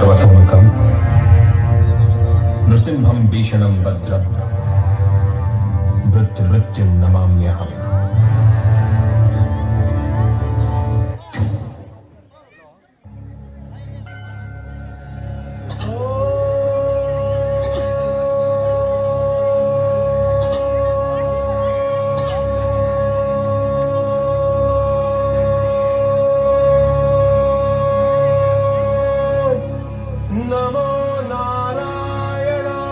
सर्वसम्मुखं नृसिंहं भीषणं भद्रं मृत्युं नमाम्यहम्। नमो नारायणाय।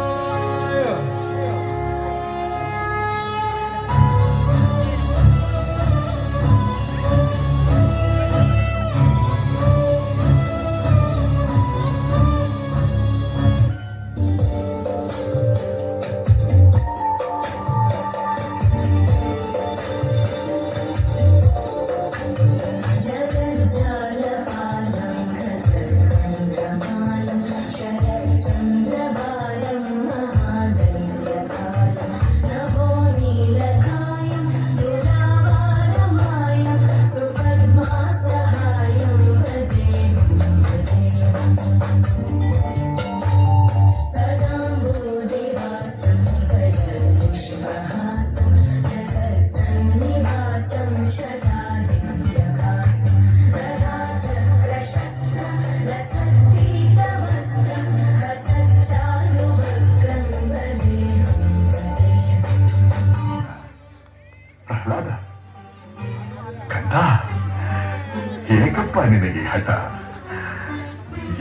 ಏಕಪ್ಪ ನಿನಗೆ ಹಠ?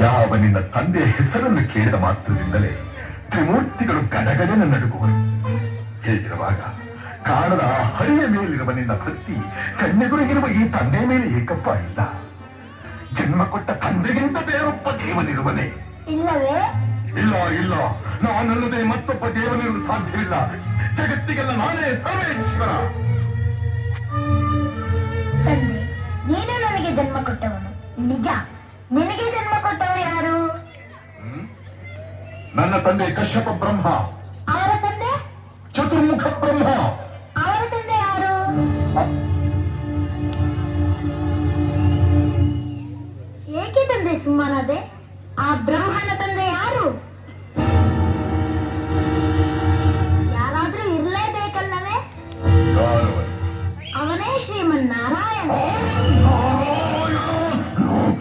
ಯಾವ ನಿನ್ನ ತಂದೆಯ ಹೆಸರನ್ನು ಕೇಳಿದ ಮಾತ್ರದಿಂದಲೇ ತ್ರಿಮೂರ್ತಿಗಳು ಗಡಗಡನ ನಡುಗುವರು. ಹೇಗಿರುವಾಗ ಕಾಣದ ಹರಿಯ ಮೇಲಿರುವ ನಿನ್ನ ಭಕ್ತಿ ಕನ್ಯೆಗಳಿಗಿರುವ ಈ ತಂದೆಯ ಮೇಲೆ ಏಕಪ್ಪ ಇಲ್ಲ. ಜನ್ಮ ಕೊಟ್ಟ ತಂದೆಗಿಂತ ಬೇರೊಬ್ಬ ದೇವನಿರುವನೇ? ಇಲ್ಲವೇ? ಇಲ್ಲ ಇಲ್ಲ, ನಾನಲ್ಲದೆ ಮತ್ತೊಬ್ಬ ದೇವನಿರಲು ಸಾಧ್ಯವಿಲ್ಲ. ಜಗತ್ತಿಗೆಲ್ಲ ನಾನೇ ಸರ್ವೇಶ್ವರ. ತಂದೆ, ನೀನು ನನಗೆ ಜನ್ಮ ಕೊಟ್ಟವನು ನಿಜ. ನಿನಗೆ ಜನ್ಮ ಕೊಟ್ಟವರು ಯಾರು? ನನ್ನ ತಂದೆ ಕಶ್ಯಪ ಬ್ರಹ್ಮ. ಅವರ ತಂದೆ ಚತುರ್ಮುಖ ಬ್ರಹ್ಮ. ಅವರ ತಂದೆ ಯಾರು? ಏಕೆ ತಂದೆ ಸುಮ್ಮನಾದೆ? ಆ ಬ್ರಹ್ಮನ ತಂದೆ ಯಾರು? ಯಾರಾದ್ರೂ ಇರಲೇಬೇಕಲ್ಲವೇ? ಅವನೇ ಶ್ರೀಮನ್ನಾರಾಯಣ.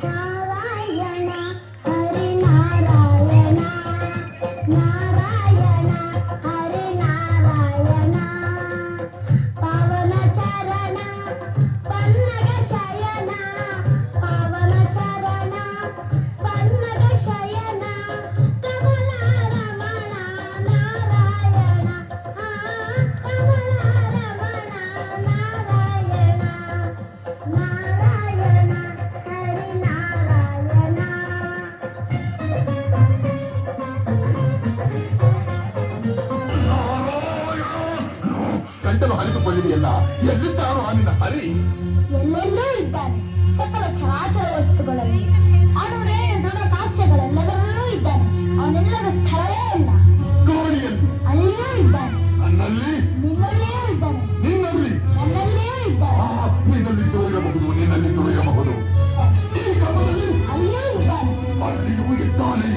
ನಾರಾಯಣ ಹರಿನಾರಾಯಣ, ನಾರಾಯಣ ಹರಿನಾರಾಯಣ. ಪವನ ಚರಣ ಪನ್ನಗ ಶಯನ, ಪವನ ಚರಣ ಪನ್ನಗ ಶಯನ. ಕಮಲ ರಮಣ ನಾರಾಯಣ, ಕಮಲ ರಮಣ ನಾರಾಯಣ, ನಾರಾಯಣ ಹರಿನಾರಾಯಣ. ಗಂಟಲು ಹರಿದುಕೊಳ್ಳಿದೆಯಲ್ಲ, ಎಲ್ಲಿದ್ದಾರೋ ಆ ನಿನ್ನ ಹರಿ? ಎಲ್ಲೆಲ್ಲೂ ಇದ್ದಾನೆ. ಸಕಲ ಚರಾಚರ ವಸ್ತುಗಳಲ್ಲಿ ಅಣುರೇ ಧನ ಕಾಶ್ಯಗಳೆಲ್ಲದರಲ್ಲೂ ಇದ್ದಾನೆ. ಅವನೆಲ್ಲದ ಸ್ಥಳವೇ ಇಲ್ಲ. ಗೋಣಿಯಲ್ಲಿ ಅಲ್ಲಿಯೂ ಇದ್ದಾನೆ. ನನ್ನಲ್ಲಿ, ನಿನ್ನಲ್ಲಿಯೂ ಇದ್ದಾನೆ. ನಿನ್ನಲ್ಲಿ, ನನ್ನಲ್ಲಿಯೂ ಇದ್ದಾನೆ. ನಿನ್ನಲ್ಲಿದ್ದು ಇರಬಹುದು, ನಿನ್ನಲ್ಲಿದ್ದು ಇರಬಹುದು. ಈ ಕಮಲಲ್ಲಿ ಅಲ್ಲಿಯೂ ಇದ್ದಾನೆ. ಅಲ್ಲಿಯೂ ಇದ್ದಾನೆ.